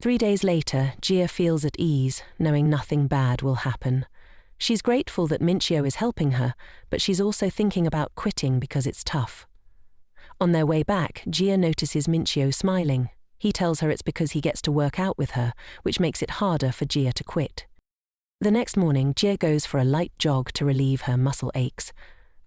3 days later, Jia feels at ease, knowing nothing bad will happen. She's grateful that Minchio is helping her, but she's also thinking about quitting because it's tough. On their way back, Jia notices Minchio smiling. He tells her it's because he gets to work out with her, which makes it harder for Jia to quit. The next morning, Jia goes for a light jog to relieve her muscle aches.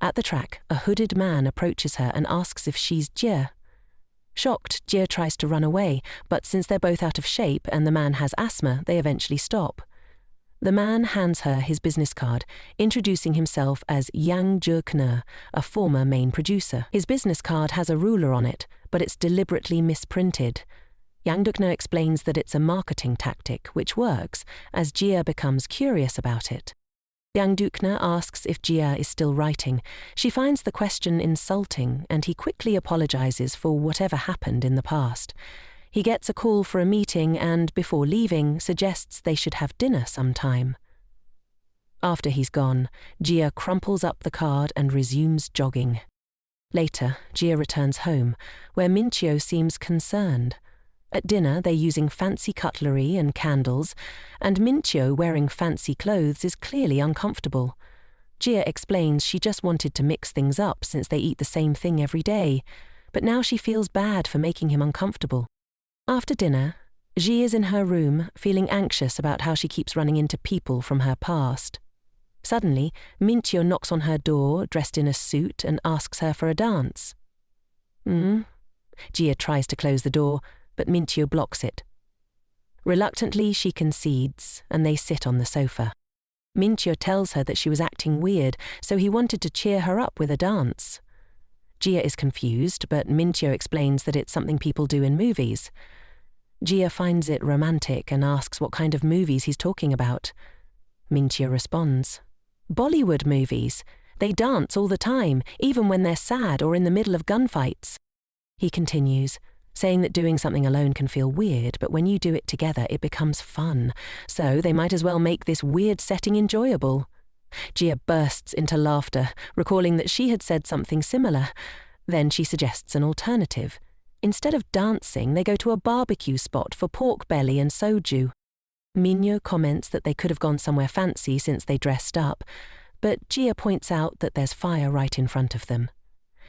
At the track, a hooded man approaches her and asks if she's Jia. Shocked, Jia tries to run away, but since they're both out of shape and the man has asthma, they eventually stop. The man hands her his business card, introducing himself as Yang Zhekner, a former main producer. His business card has a ruler on it, but it's deliberately misprinted. Yang Zhekner explains that it's a marketing tactic, which works, as Jia becomes curious about it. Yang Zhekner asks if Jia is still writing. She finds the question insulting, and he quickly apologizes for whatever happened in the past. He gets a call for a meeting and, before leaving, suggests they should have dinner sometime. After he's gone, Jia crumples up the card and resumes jogging. Later, Jia returns home, where Minchio seems concerned. At dinner, they're using fancy cutlery and candles, and Minchio, wearing fancy clothes, is clearly uncomfortable. Jia explains she just wanted to mix things up since they eat the same thing every day, but now she feels bad for making him uncomfortable. After dinner, Ji is in her room, feeling anxious about how she keeps running into people from her past. Suddenly, Minchio knocks on her door, dressed in a suit, and asks her for a dance. Jia tries to close the door, but Minchio blocks it. Reluctantly, she concedes, and they sit on the sofa. Minchio tells her that she was acting weird, so he wanted to cheer her up with a dance. Jia is confused, but Minchio explains that it's something people do in movies. Jia finds it romantic and asks what kind of movies he's talking about. Minchio responds, "Bollywood movies. They dance all the time, even when they're sad or in the middle of gunfights." He continues, saying that doing something alone can feel weird, but when you do it together, it becomes fun. So they might as well make this weird setting enjoyable. Jia bursts into laughter, recalling that she had said something similar. Then she suggests an alternative. Instead of dancing, they go to a barbecue spot for pork belly and soju. Minyo comments that they could have gone somewhere fancy since they dressed up, but Jia points out that there's fire right in front of them.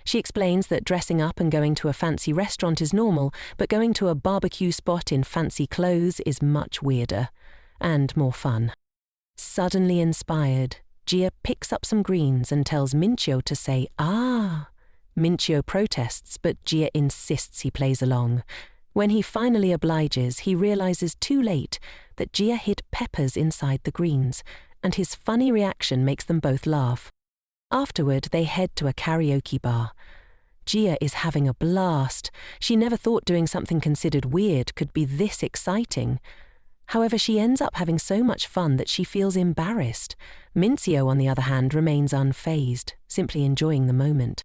She explains that dressing up and going to a fancy restaurant is normal, but going to a barbecue spot in fancy clothes is much weirder and more fun. Suddenly inspired, Jia picks up some greens and tells Minchio to say, "Ah." Minchio protests, but Jia insists he plays along. When he finally obliges, he realizes too late that Jia hid peppers inside the greens, and his funny reaction makes them both laugh. Afterward, they head to a karaoke bar. Jia is having a blast. She never thought doing something considered weird could be this exciting. However, she ends up having so much fun that she feels embarrassed. Minchio, on the other hand, remains unfazed, simply enjoying the moment.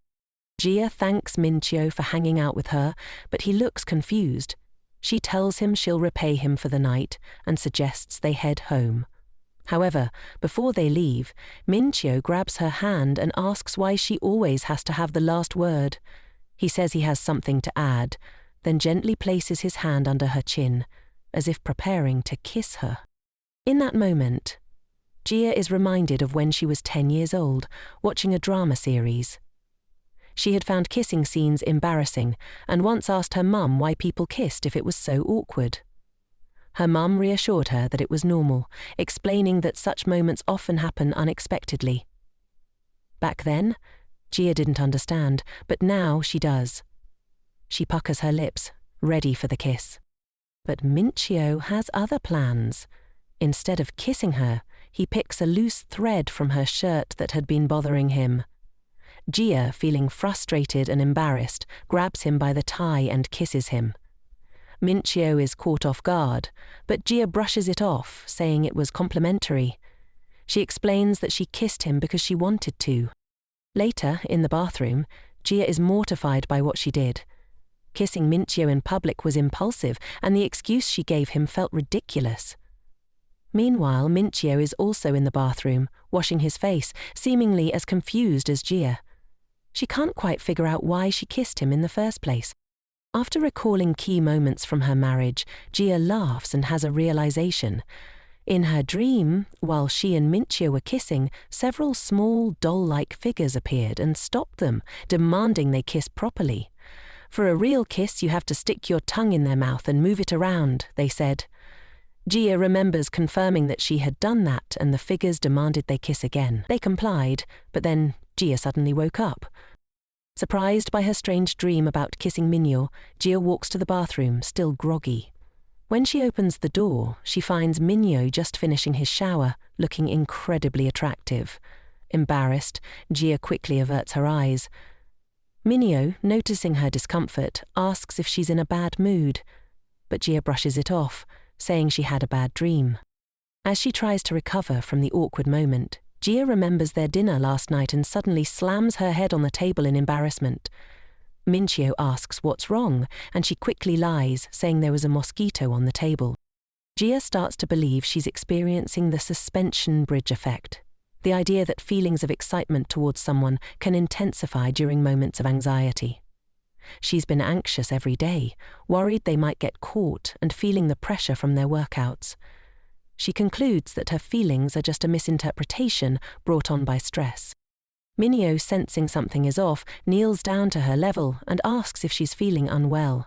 Jia thanks Minchio for hanging out with her, but he looks confused. She tells him she'll repay him for the night and suggests they head home. However, before they leave, Minchio grabs her hand and asks why she always has to have the last word. He says he has something to add, then gently places his hand under her chin, as if preparing to kiss her. In that moment, Jia is reminded of when she was 10 years old, watching a drama series. She had found kissing scenes embarrassing and once asked her mum why people kissed if it was so awkward. Her mum reassured her that it was normal, explaining that such moments often happen unexpectedly. Back then, Jia didn't understand, but now she does. She puckers her lips, ready for the kiss. But Minchio has other plans. Instead of kissing her, he picks a loose thread from her shirt that had been bothering him. Jia, feeling frustrated and embarrassed, grabs him by the tie and kisses him. Minchio is caught off guard, but Jia brushes it off, saying it was complimentary. She explains that she kissed him because she wanted to. Later, in the bathroom, Jia is mortified by what she did. Kissing Minchio in public was impulsive, and the excuse she gave him felt ridiculous. Meanwhile, Minchio is also in the bathroom, washing his face, seemingly as confused as Jia. She can't quite figure out why she kissed him in the first place. After recalling key moments from her marriage, Gia laughs and has a realization. In her dream, while she and Minchio were kissing, several small doll-like figures appeared and stopped them, demanding they kiss properly. For a real kiss, you have to stick your tongue in their mouth and move it around, they said. Gia remembers confirming that she had done that and the figures demanded they kiss again. They complied, but then Gia suddenly woke up. Surprised by her strange dream about kissing Minyo, Gia walks to the bathroom, still groggy. When she opens the door, she finds Minyo just finishing his shower, looking incredibly attractive. Embarrassed, Gia quickly averts her eyes. Minyo, noticing her discomfort, asks if she's in a bad mood, but Gia brushes it off, saying she had a bad dream. As she tries to recover from the awkward moment, Gia remembers their dinner last night and suddenly slams her head on the table in embarrassment. Minchio asks what's wrong, and she quickly lies, saying there was a mosquito on the table. Gia starts to believe she's experiencing the suspension bridge effect, the idea that feelings of excitement towards someone can intensify during moments of anxiety. She's been anxious every day, worried they might get caught and feeling the pressure from their workouts. She concludes that her feelings are just a misinterpretation brought on by stress. Minyo, sensing something is off, kneels down to her level and asks if she's feeling unwell.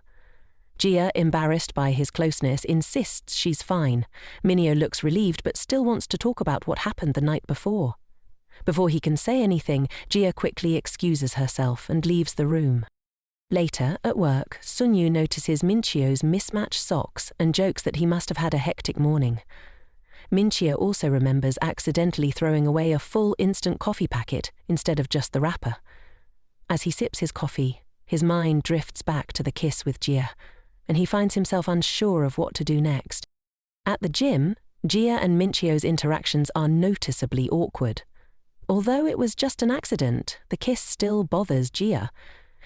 Gia, embarrassed by his closeness, insists she's fine. Minyo looks relieved but still wants to talk about what happened the night before. Before he can say anything, Gia quickly excuses herself and leaves the room. Later, at work, Sunyu notices Minchio's mismatched socks and jokes that he must have had a hectic morning. Minchio also remembers accidentally throwing away a full instant coffee packet instead of just the wrapper. As he sips his coffee, his mind drifts back to the kiss with Gia, and he finds himself unsure of what to do next. At the gym, Gia and Minchio's interactions are noticeably awkward. Although it was just an accident, the kiss still bothers Gia.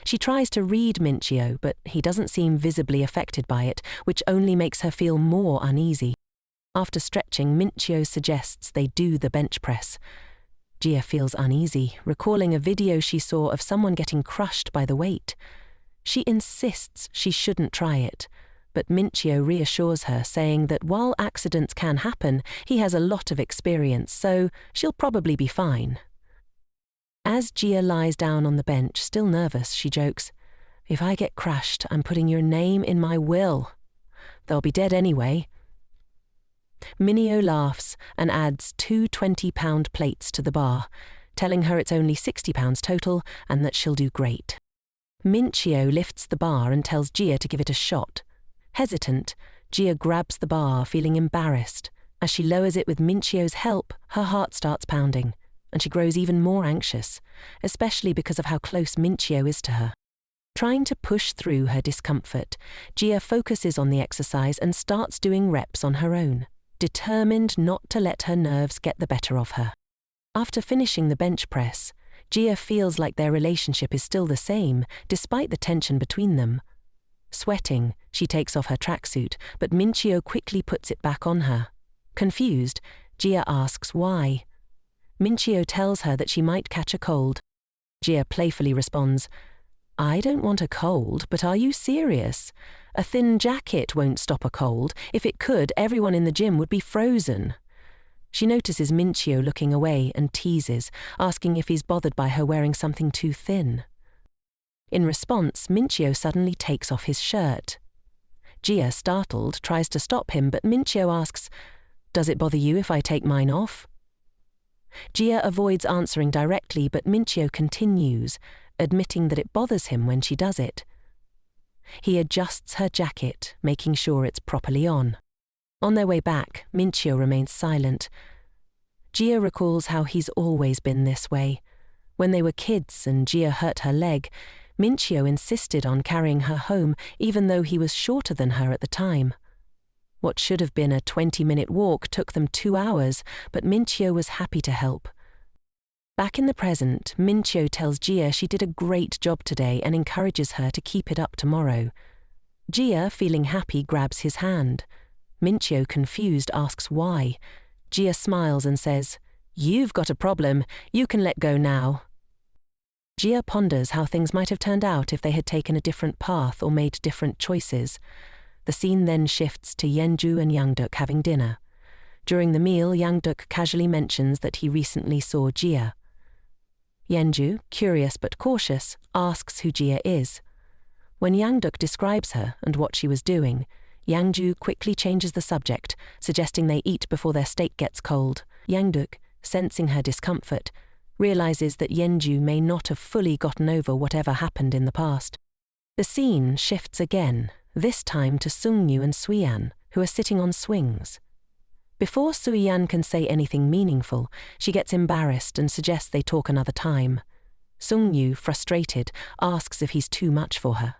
She tries to read Minchio, but he doesn't seem visibly affected by it, which only makes her feel more uneasy. After stretching, Minchio suggests they do the bench press. Gia feels uneasy, recalling a video she saw of someone getting crushed by the weight. She insists she shouldn't try it, but Minchio reassures her, saying that while accidents can happen, he has a lot of experience, so she'll probably be fine. As Gia lies down on the bench, still nervous, she jokes, "If I get crushed, I'm putting your name in my will. They'll be dead anyway." Minio laughs and adds 2 20-pound plates to the bar, telling her it's only £60 total and that she'll do great. Minchio lifts the bar and tells Gia to give it a shot. Hesitant, Gia grabs the bar, feeling embarrassed. As she lowers it with Minchio's help, her heart starts pounding, and she grows even more anxious, especially because of how close Minchio is to her. Trying to push through her discomfort, Gia focuses on the exercise and starts doing reps on her own, determined not to let her nerves get the better of her. After finishing the bench press, Gia feels like their relationship is still the same, despite the tension between them. Sweating, she takes off her tracksuit, but Minchio quickly puts it back on her. Confused, Gia asks why. Minchio tells her that she might catch a cold. Gia playfully responds, "I don't want a cold, but are you serious? A thin jacket won't stop a cold. If it could, everyone in the gym would be frozen." She notices Minchio looking away and teases, asking if he's bothered by her wearing something too thin. In response, Minchio suddenly takes off his shirt. Gia, startled, tries to stop him, but Minchio asks, "Does it bother you if I take mine off?" Gia avoids answering directly, but Minchio continues, admitting that it bothers him when she does it. He adjusts her jacket, making sure it's properly on. On their way back, Minchio remains silent. Gia recalls how he's always been this way. When they were kids and Gia hurt her leg, Minchio insisted on carrying her home, even though he was shorter than her at the time. What should have been a 20-minute walk took them 2 hours, but Minchio was happy to help. Back in the present, Minchio tells Gia she did a great job today and encourages her to keep it up tomorrow. Gia, feeling happy, grabs his hand. Minchio, confused, asks why. Gia smiles and says, "You've got a problem. You can let go now." Jia ponders how things might have turned out if they had taken a different path or made different choices. The scene then shifts to Yenju and Yangduk having dinner. During the meal, Yangduk casually mentions that he recently saw Jia. Yenju, curious but cautious, asks who Jia is. When Yangduk describes her and what she was doing, Yangju quickly changes the subject, suggesting they eat before their steak gets cold. Yangduk, sensing her discomfort, realizes that Yenju may not have fully gotten over whatever happened in the past. The scene shifts again, this time to Sunu and Suan, who are sitting on swings. Before Suyan can say anything meaningful, she gets embarrassed and suggests they talk another time. Sungyu, frustrated, asks if he's too much for her.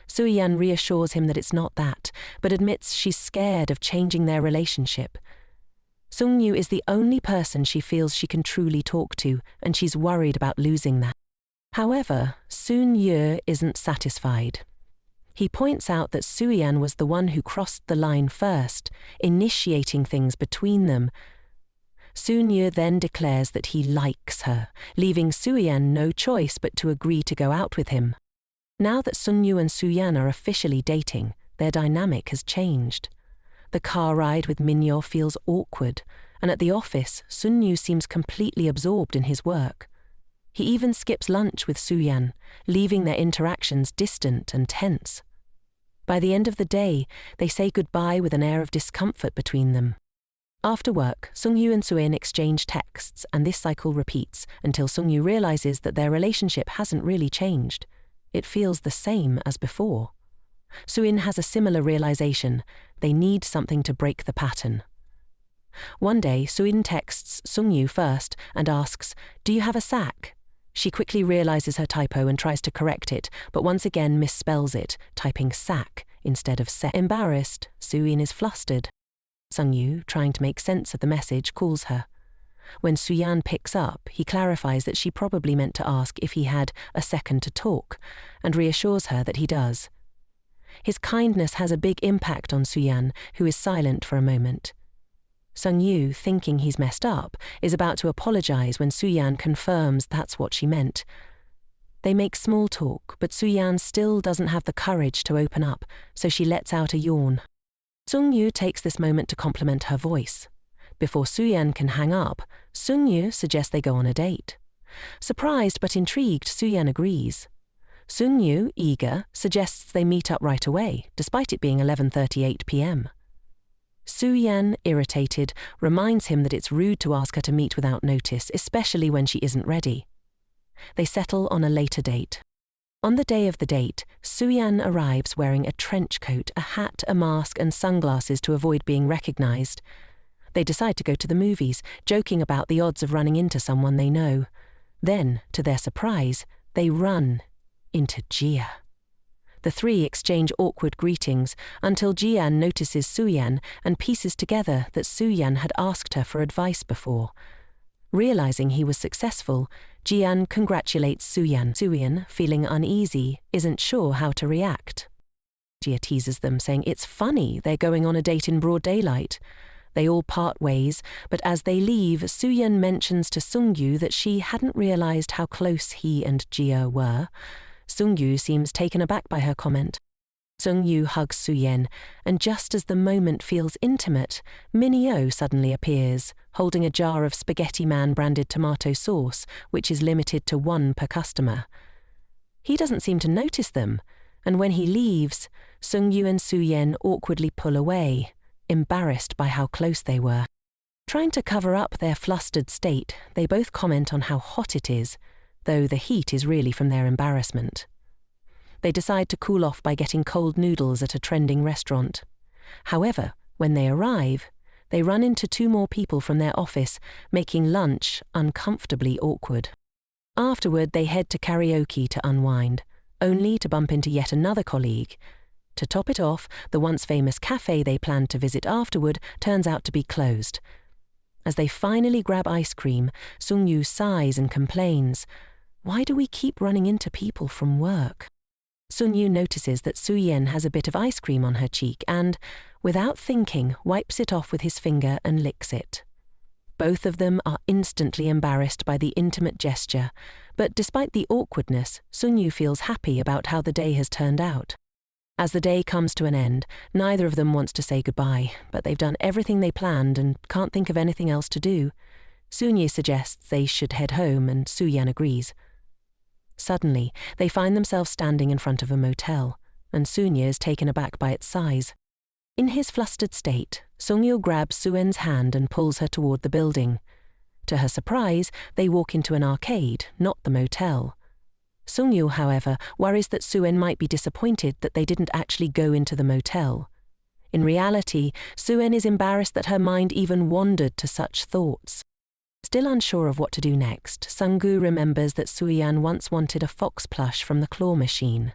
Suyan reassures him that it's not that, but admits she's scared of changing their relationship. Sungyu is the only person she feels she can truly talk to, and she's worried about losing that. However, Sun-Ye isn't satisfied. He points out that Suyan was the one who crossed the line first, initiating things between them. Sun-Ye then declares that he likes her, leaving Suyan no choice but to agree to go out with him. Now that Sun-Yu and Suyan are officially dating, their dynamic has changed. The car ride with Minyo feels awkward, and at the office, Sun-Yu seems completely absorbed in his work. He even skips lunch with Suyan, leaving their interactions distant and tense. By the end of the day, they say goodbye with an air of discomfort between them. After work, Sungyu and Suin exchange texts, and this cycle repeats until Sungyu realizes that their relationship hasn't really changed. It feels the same as before. Suin has a similar realization. They need something to break the pattern. One day, Suin texts Sungyu first and asks, "Do you have a sack?" She quickly realizes her typo and tries to correct it, but once again misspells it, typing sack instead of set. Embarrassed, Suin is flustered. Sungyu, trying to make sense of the message, calls her. When Suyan picks up, he clarifies that she probably meant to ask if he had a second to talk, and reassures her that he does. His kindness has a big impact on Suyan, who is silent for a moment. Sungyu, thinking he's messed up, is about to apologize when Suyan confirms that's what she meant. They make small talk, but Suyan still doesn't have the courage to open up, so she lets out a yawn. Sungyu takes this moment to compliment her voice. Before Suyan can hang up, Sungyu suggests they go on a date. Surprised but intrigued, Suyan agrees. Sungyu, eager, suggests they meet up right away, despite it being 11:38 p.m. Suyan, irritated, reminds him that it's rude to ask her to meet without notice, especially when she isn't ready. They settle on a later date. On the day of the date, Suyan arrives wearing a trench coat, a hat, a mask, and sunglasses to avoid being recognized. They decide to go to the movies, joking about the odds of running into someone they know. Then, to their surprise, they run into Jia. The three exchange awkward greetings until Jian notices Suyan and pieces together that Suyan had asked her for advice before. Realizing he was successful, Jian congratulates Suyan. Suyan, feeling uneasy, isn't sure how to react. Jia teases them, saying it's funny they're going on a date in broad daylight. They all part ways, but as they leave, Suyan mentions to Sungyu that she hadn't realized how close he and Jia were. Sungyu seems taken aback by her comment. Sungyu hugs Suyen, and just as the moment feels intimate, Minyo suddenly appears, holding a jar of Spaghetti Man branded tomato sauce, which is limited to 1 per customer. He doesn't seem to notice them, and when he leaves, Sungyu and Suyen awkwardly pull away, embarrassed by how close they were. Trying to cover up their flustered state, they both comment on how hot it is, though the heat is really from their embarrassment. They decide to cool off by getting cold noodles at a trending restaurant. However, when they arrive, they run into 2 more people from their office, making lunch uncomfortably awkward. Afterward, they head to karaoke to unwind, only to bump into yet another colleague. To top it off, the once famous cafe they planned to visit afterward turns out to be closed. As they finally grab ice cream, Sungyu sighs and complains, "Why do we keep running into people from work?" Sungyu notices that Suyen has a bit of ice cream on her cheek and, without thinking, wipes it off with his finger and licks it. Both of them are instantly embarrassed by the intimate gesture, But despite the awkwardness, Sunyu feels happy about how the day has turned out. As the day comes to an end, neither of them wants to say goodbye, but they've done everything they planned and can't think of anything else to do. Sunyu suggests they should head home and Suyan agrees. Suddenly, they find themselves standing in front of a motel, and Sunyu is taken aback by its size. In his flustered state, Sunyu grabs Suen's hand and pulls her toward the building. To her surprise, they walk into an arcade, not the motel. Sunyu, however, worries that Suen might be disappointed that they didn't actually go into the motel. In reality, Suen is embarrassed that her mind even wandered to such thoughts. Still unsure of what to do next, Sunggu remembers that Suyan once wanted a fox plush from the claw machine.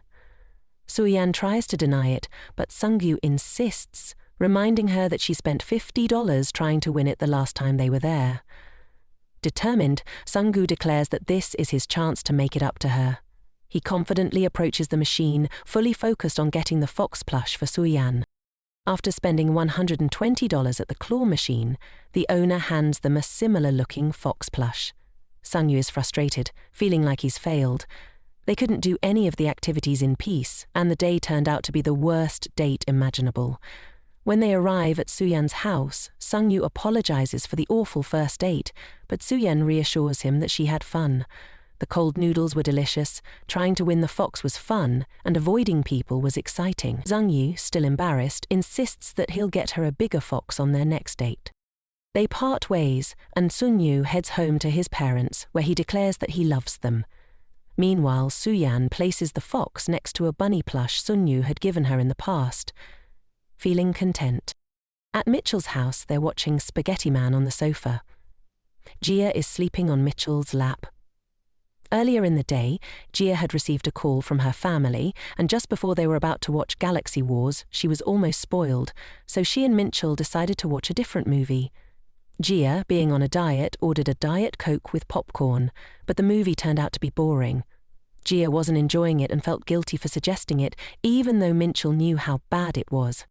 Suyan tries to deny it, but Sunggu insists, reminding her that she spent $50 trying to win it the last time they were there. Determined, Sunggu declares that this is his chance to make it up to her. He confidently approaches the machine, fully focused on getting the fox plush for Suyan. After spending $120 at the claw machine, the owner hands them a similar-looking fox plush. Sungyu is frustrated, feeling like he's failed. They couldn't do any of the activities in peace, and the day turned out to be the worst date imaginable. When they arrive at Suyan's house, Sungyu apologizes for the awful first date, but Suyan reassures him that she had fun. The cold noodles were delicious, trying to win the fox was fun, and avoiding people was exciting. Sungyu, still embarrassed, insists that he'll get her a bigger fox on their next date. They part ways, and Sunyu heads home to his parents, where he declares that he loves them. Meanwhile, Suyan places the fox next to a bunny plush Sunyu had given her in the past, feeling content. At Mitchell's house, they're watching Spaghetti Man on the sofa. Gia is sleeping on Mitchell's lap. Earlier in the day, Gia had received a call from her family, and just before they were about to watch Galaxy Wars, she was almost spoiled, so she and Mitchell decided to watch a different movie. Gia, being on a diet, ordered a Diet Coke with popcorn, but the movie turned out to be boring. Gia wasn't enjoying it and felt guilty for suggesting it, even though Mitchell knew how bad it was.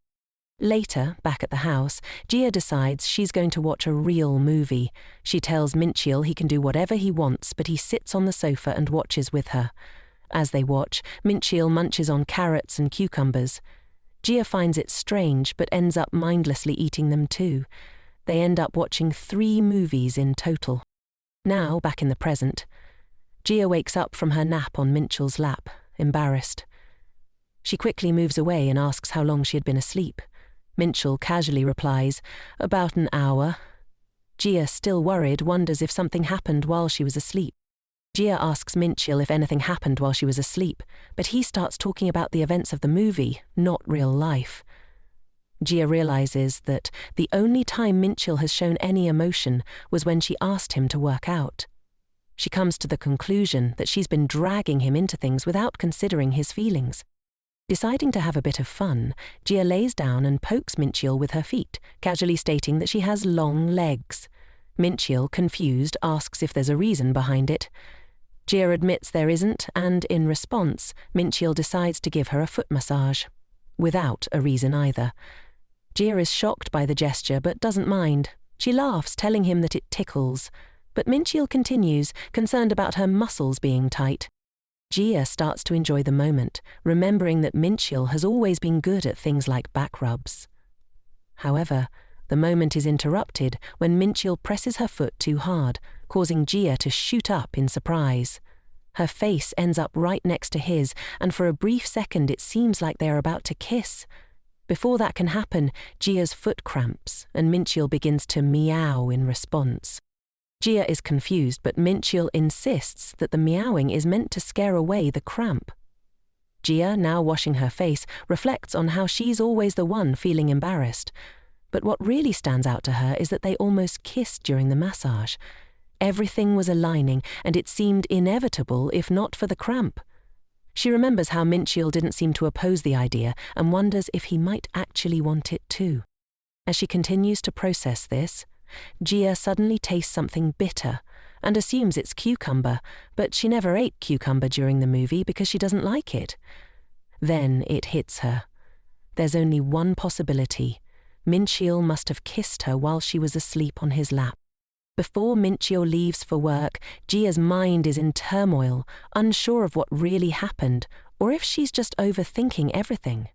Later, back at the house, Gia decides she's going to watch a real movie. She tells Mitchell he can do whatever he wants, but he sits on the sofa and watches with her. As they watch, Mitchell munches on carrots and cucumbers. Gia finds it strange, but ends up mindlessly eating them too. They end up watching 3 movies in total. Now, back in the present, Gia wakes up from her nap on Mitchell's lap, embarrassed. She quickly moves away and asks how long she had been asleep. Mitchell casually replies, "About an hour." Gia, still worried, wonders if something happened while she was asleep. Gia asks Mitchell if anything happened while she was asleep, but he starts talking about the events of the movie, not real life. Gia realizes that the only time Mitchell has shown any emotion was when she asked him to work out. She comes to the conclusion that she's been dragging him into things without considering his feelings. Deciding to have a bit of fun, Gia lays down and pokes Mitchell with her feet, casually stating that she has long legs. Mitchell, confused, asks if there's a reason behind it. Gia admits there isn't, and in response, Mitchell decides to give her a foot massage. Without a reason either. Gia is shocked by the gesture but doesn't mind. She laughs, telling him that it tickles. But Mitchell continues, concerned about her muscles being tight. Gia starts to enjoy the moment, remembering that Mitchell has always been good at things like back rubs. However, the moment is interrupted when Mitchell presses her foot too hard, causing Gia to shoot up in surprise. Her face ends up right next to his, and for a brief second it seems like they are about to kiss. Before that can happen, Gia's foot cramps, and Mitchell begins to meow in response. Gia is confused, but Mitchell insists that the meowing is meant to scare away the cramp. Gia, now washing her face, reflects on how she's always the one feeling embarrassed. But what really stands out to her is that they almost kissed during the massage. Everything was aligning, and it seemed inevitable if not for the cramp. She remembers how Mitchell didn't seem to oppose the idea and wonders if he might actually want it too. As she continues to process this, Gia suddenly tastes something bitter and assumes it's cucumber, but she never ate cucumber during the movie because she doesn't like it. Then it hits her. There's only one possibility. Mitchell must have kissed her while she was asleep on his lap. Before Minchio leaves for work, Gia's mind is in turmoil, unsure of what really happened, or if she's just overthinking everything.